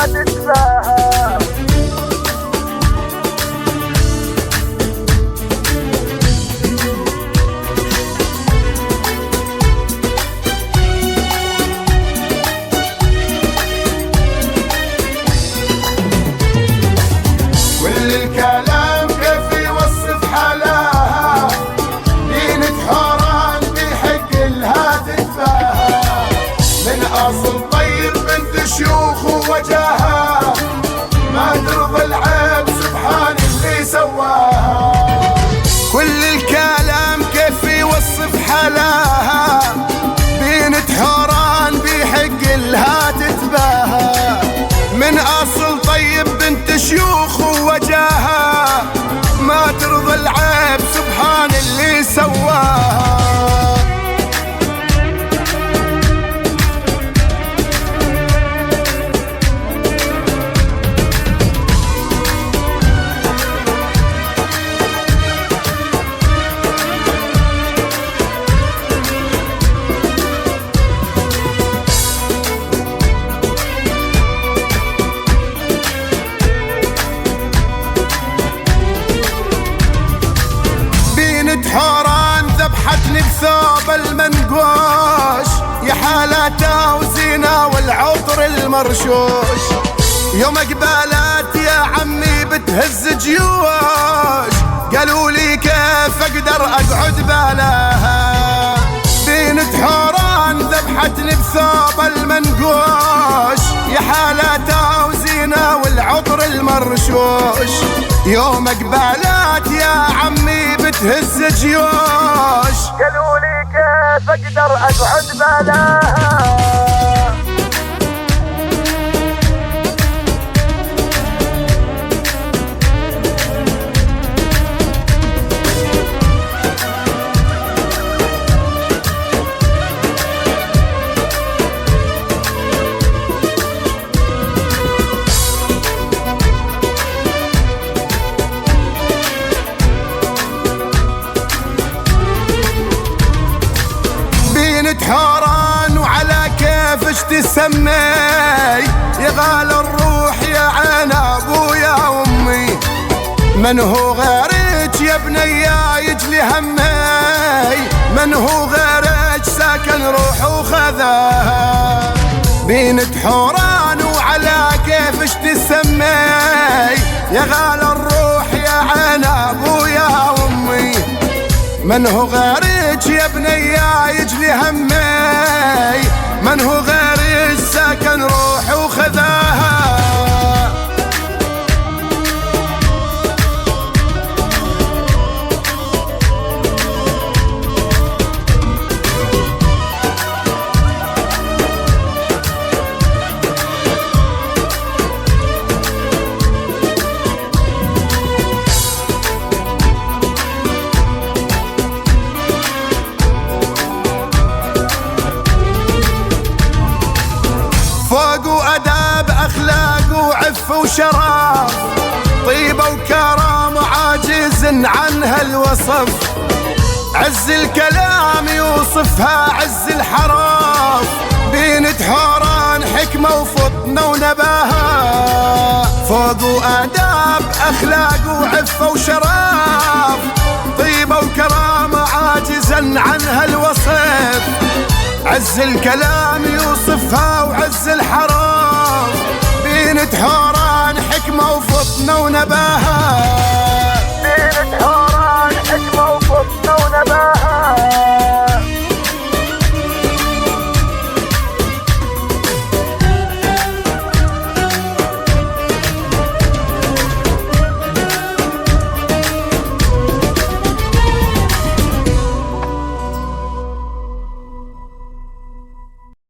تتباهى. كل الكلام كيف يوصف حلاها، بنت حوران بحق لها تتباهى. من اصل طيب بنت شيوخ ووجاها، ما ترضى العيب سبحان اللي سواها. كل الكلام كيف يوصف حلاها، بنت حوران بحق لها تتباهى. من اصل طيب بنت شيوخ ووجاها، ما ترضى العيب سبحان اللي سواها. حوران ذبحتني بثوب المنقوش، يا حالتها وزينة والعطر المرشوش. يوم قبالات يا عمي بتهز جيوش، قالوا لي كيف اقدر اقعد بلاها. بنت حوران ذبحتني بثوب المنقوش، يا حالتها وزينة والعطر المرشوش. يوم قبالات يا عمي بتهز جيوش، قالوا لي كيف اقدر اقعد بلاها. بنت حوران وعلى كيفش تسمي، يا غالى الروح يا عين ابويا وامي. من هو غيرك يا بنيا يجلي همي، من هو غيرك ساكن روح وخذاها. بنت حوران وعلى كيفش تسمي، يا غالى الروح يا عين ابويا وامي. من هو غيرك يا بنيا يجلي همي، من هو غيرك ساكن روحي وخذاها. فوق وأداب أخلاق وعف وشرف، طيبة وكرم عاجز عنها الوصف. عز الكلام يوصفها عز الحرف، بنت حوران حكمة وفطنة ونباهة. فوق وأداب أخلاق وعف وشرف، طيبة وكرم عاجزا عنها الوصف. عز الكلام يوصفها وعز الحرف، بنت حوران حكمة وفطنة ونباهة.